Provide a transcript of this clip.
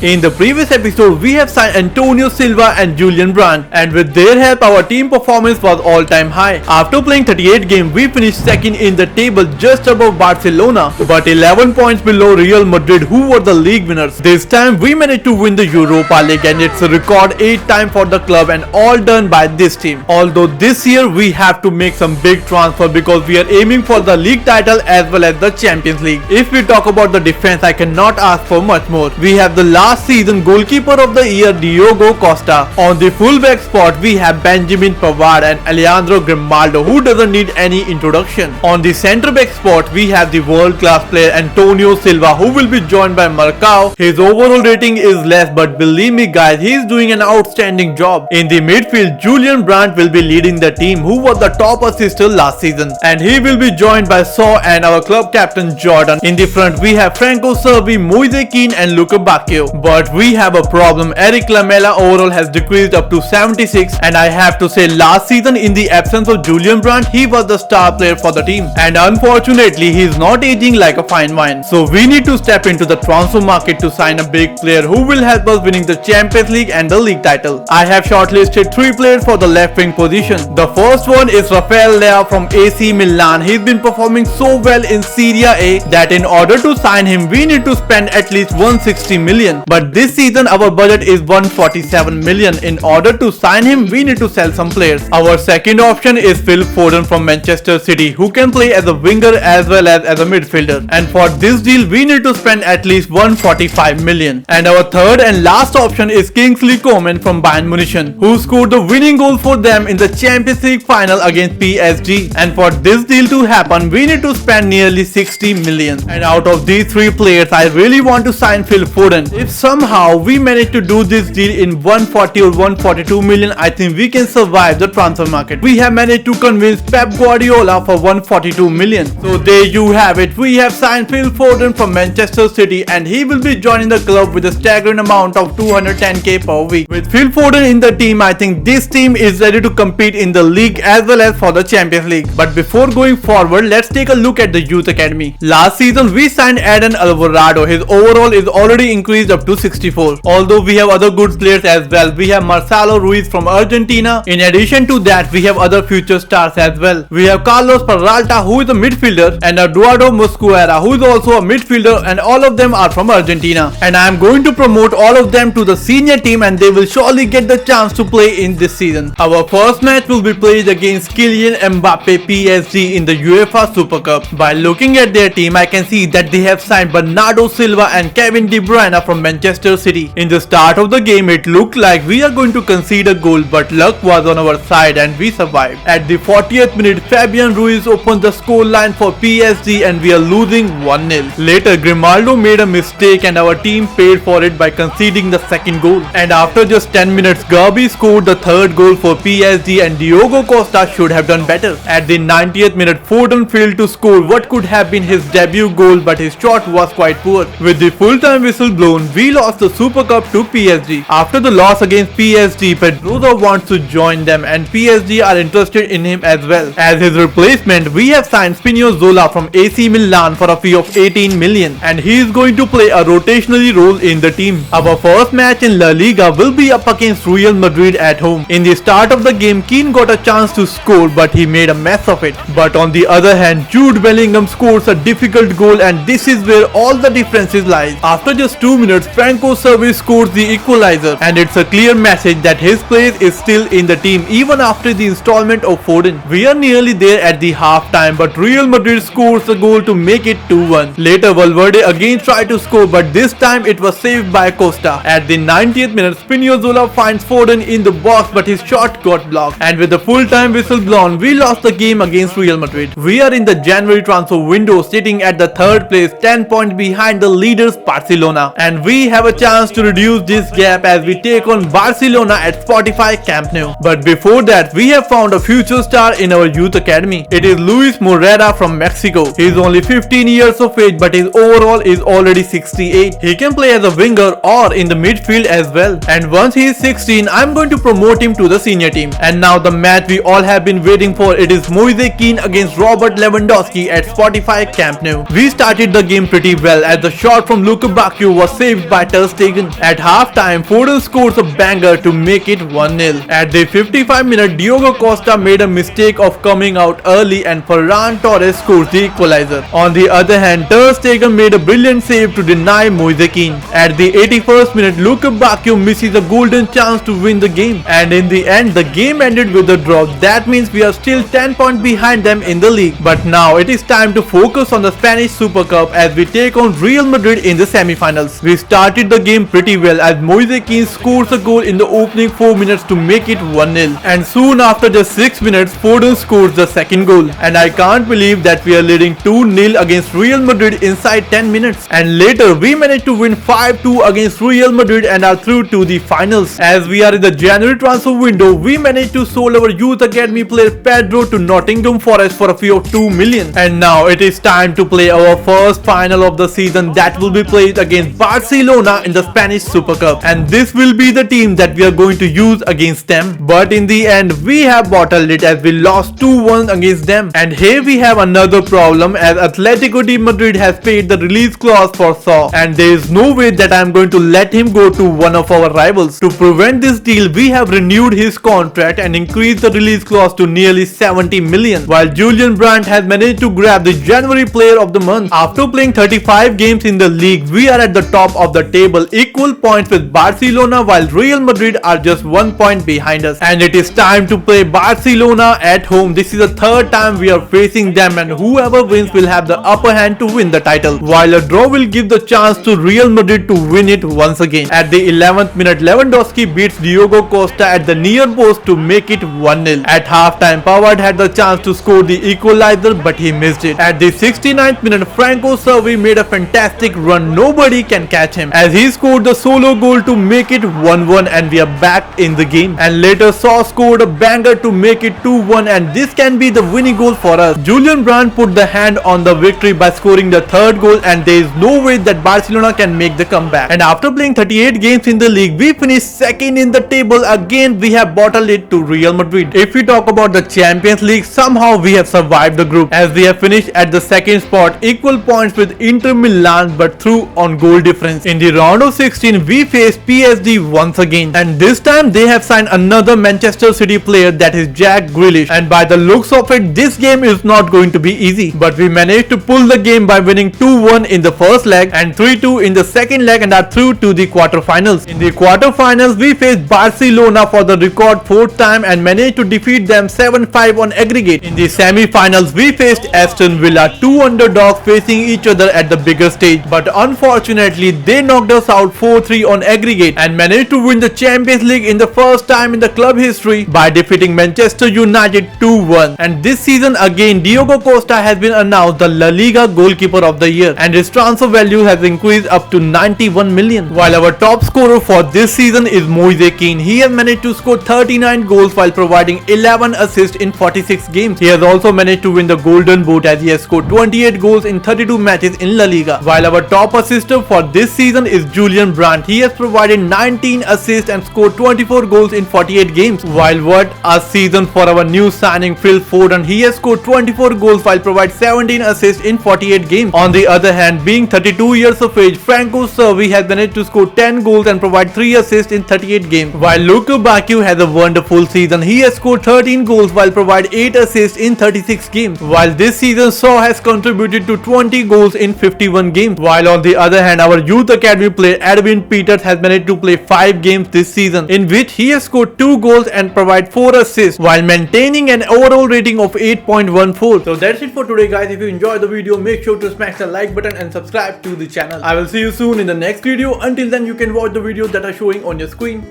In the previous episode, we have signed Antonio Silva and Julian Brandt, and with their help, our team performance was all-time high. After playing 38 games, we finished second in the table just above Barcelona, but 11 points below Real Madrid, who were the league winners. This time, we managed to win the Europa League, and it's a record 8 time for the club, and all done by this team. Although this year, we have to make some big transfer because we are aiming for the league title as well as the Champions League. If we talk about the defense, I cannot ask for much more. We have the last season goalkeeper of the year Diogo Costa. On the fullback spot, we have Benjamin Pavard and Alejandro Grimaldo, who doesn't need any introduction. On the centre back spot, we have the world-class player Antonio Silva, who will be joined by Marcao. His overall rating is less, but believe me guys, he is doing an outstanding job. In the midfield, Julian Brandt will be leading the team, who was the top assister last season, and he will be joined by Saw and our club captain Jordan. In the front, we have Franco Cervi, Moise Kean and Luca Bacchio. But we have a problem. Eric Lamela overall has decreased up to 76, and I have to say last season, in the absence of Julian Brandt, he was the star player for the team, and unfortunately he is not aging like a fine wine. So we need to step into the transfer market to sign a big player who will help us winning the Champions League and the league title. I have shortlisted 3 players for the left wing position. The first one is Rafael Leao from AC Milan. He's been performing so well in Serie A that in order to sign him we need to spend at least 160 million. But this season our budget is 147 million. In order to sign him, we need to sell some players. Our second option is Phil Foden from Manchester City, who can play as a winger as well as a midfielder. And for this deal, we need to spend at least 145 million. And our third and last option is Kingsley Coman from Bayern Munich, who scored the winning goal for them in the Champions League final against PSG. And for this deal to happen, we need to spend nearly 60 million. And out of these 3 players, I really want to sign Phil Foden. If somehow we manage to do this deal in 140 or 142 million, I think we can survive the transfer market. We have managed to convince Pep Guardiola for 142 million. So there you have it. We have signed Phil Foden from Manchester City, and he will be joining the club with a staggering amount of 210k per week. With Phil Foden in the team, I think this team is ready to compete in the league as well as for the Champions League. But before going forward, let's take a look at the youth academy. Last season we signed Eden Alvarado. His overall is already increased up to 64. Although we have other good players as well. We have Marcelo Ruiz from Argentina. In addition to that, we have other future stars as well. We have Carlos Peralta, who is a midfielder, and Eduardo Mosquera, who is also a midfielder, and all of them are from Argentina. And I am going to promote all of them to the senior team, and they will surely get the chance to play in this season. Our first match will be played against Kylian Mbappe PSG in the UEFA Super Cup. By looking at their team, I can see that they have signed Bernardo Silva and Kevin De Bruyne from Manchester City. In the start of the game, it looked like we are going to concede a goal, but luck was on our side and we survived. At the 40th minute, Fabian Ruiz opened the score line for PSG and we are losing 1-0. Later, Grimaldo made a mistake and our team paid for it by conceding the second goal. And after just 10 minutes, Gabi scored the third goal for PSG, and Diogo Costa should have done better. At the 90th minute, Foden failed to score what could have been his debut goal, but his shot was quite poor. With the full-time whistle blown, we lost the Super Cup to PSG. After the loss against PSG, Pedrosa wants to join them, and PSG are interested in him as well. As his replacement, we have signed Spinazzola from AC Milan for a fee of 18 million, and he is going to play a rotationally role in the team. Our first match in La Liga will be up against Real Madrid at home. In the start of the game, Keane got a chance to score, but he made a mess of it. But on the other hand, Jude Bellingham scores a difficult goal, and this is where all the differences lies. After just 2 minutes, Franco Cervi scores the equalizer, and it's a clear message that his place is still in the team even after the installment of Foden. We are nearly there at the half time, but Real Madrid scores a goal to make it 2-1. Later, Valverde again tried to score, but this time it was saved by Costa. At the 90th minute, Spinazzola finds Foden in the box, but his shot got blocked. And with the full-time whistle blown, we lost the game against Real Madrid. We are in the January transfer window, sitting at the 3rd place, 10 points behind the leaders Barcelona. And we have a chance to reduce this gap as we take on Barcelona at Spotify Camp Nou. But before that, we have found a future star in our youth academy. It is Luis Morera from Mexico. He is only 15 years of age, but his overall is already 68. He can play as a winger or in the midfield as well. And once he is 16, I'm going to promote him to the senior team. And now the match we all have been waiting for, it is Moise Kean against Robert Lewandowski at Spotify Camp Nou. We started the game pretty well as the shot from Luca Bacchio was saved assist by Ter Stegen. At halftime, Foden scores a banger to make it 1-0. At the 55-minute, Diogo Costa made a mistake of coming out early and Ferran Torres scores the equalizer. On the other hand, Ter Stegen made a brilliant save to deny Moise Kean. At the 81st minute, Luka Bacchio misses a golden chance to win the game. And in the end, the game ended with a draw. That means we are still 10 points behind them in the league. But now it is time to focus on the Spanish Super Cup as we take on Real Madrid in the semi-finals. We started the game pretty well as Moise Kean scores a goal in the opening 4 minutes to make it 1-0. And soon after just 6 minutes, Foden scores the second goal. And I can't believe that we are leading 2-0 against Real Madrid inside 10 minutes. And later we managed to win 5-2 against Real Madrid and are through to the finals. As we are in the January transfer window, we managed to sold our youth academy player Pedro to Nottingham Forest for a fee of 2 million. And now it is time to play our first final of the season that will be played against Barcelona in the Spanish Super Cup. And this will be the team that we are going to use against them. But in the end, we have bottled it as we lost 2-1 against them. And here we have another problem as Atletico de Madrid has paid the release clause for Saw. And there is no way that I am going to let him go to one of our rivals. To prevent this deal, we have renewed his contract and increased the release clause to nearly 70 million. While Julian Brandt has managed to grab the January player of the month. After playing 35 games in the league, we are at the top of the table, equal points with Barcelona, while Real Madrid are just 1 point behind us. And it is time to play Barcelona at home. This is the third time we are facing them and whoever wins will have the upper hand to win the title. While a draw will give the chance to Real Madrid to win it once again. At the 11th minute, Lewandowski beats Diogo Costa at the near post to make it 1-0. At halftime, Pavard had the chance to score the equalizer but he missed it. At the 69th minute, Franco Servi made a fantastic run. Nobody can catch him as he scored the solo goal to make it 1-1 and we are back in the game. And later Saw scored a banger to make it 2-1 and this can be the winning goal for us. Julian Brandt put the hand on the victory by scoring the third goal and there is no way that Barcelona can make the comeback. And after playing 38 games in the league, we finished second in the table. Again, we have bottled it to Real Madrid. If we talk about the Champions League, somehow we have survived the group as we have finished at the second spot, equal points with Inter Milan but through on goal difference. In the round of 16, we face PSG once again and this time they have signed another Manchester City player, that is Jack Grealish, and by the looks of it, this game is not going to be easy. But we managed to pull the game by winning 2-1 in the first leg and 3-2 in the second leg and are through to the quarterfinals. In the quarterfinals, we faced Barcelona for the record 4th time and managed to defeat them 7-5 on aggregate. In the semi-finals, we faced Aston Villa, two underdogs facing each other at the bigger stage, but unfortunately they knocked us out 4-3 on aggregate and managed to win the Champions League in the first time in the club history by defeating Manchester United 2-1. And this season again, Diogo Costa has been announced the La Liga goalkeeper of the year and his transfer value has increased up to 91 million. While our top scorer for this season is Moise Kean. He has managed to score 39 goals while providing 11 assists in 46 games. He has also managed to win the Golden Boot as he has scored 28 goals in 32 matches in La Liga. While our top assister for this season is Julian Brandt. He has provided 19 assists and scored 24 goals in 48 games. While what a season for our new signing Phil Foden. He has scored 24 goals while providing 17 assists in 48 games. On the other hand, being 32 years of age, Franco Servi has managed to score 10 goals and provide 3 assists in 38 games. While Luka Bacchio has a wonderful season. He has scored 13 goals while providing 8 assists in 36 games. While this season Saw has contributed to 20 goals in 51 games. While on the other hand, our youth academy player Edwin Peters has managed to play 5 games this season in which he has scored 2 goals and provide 4 assists while maintaining an overall rating of 8.14. So that's it for today guys. If you enjoyed the video, make sure to smash the like button and subscribe to the channel. I will see you soon in the next video. Until then, you can watch the videos that are showing on your screen.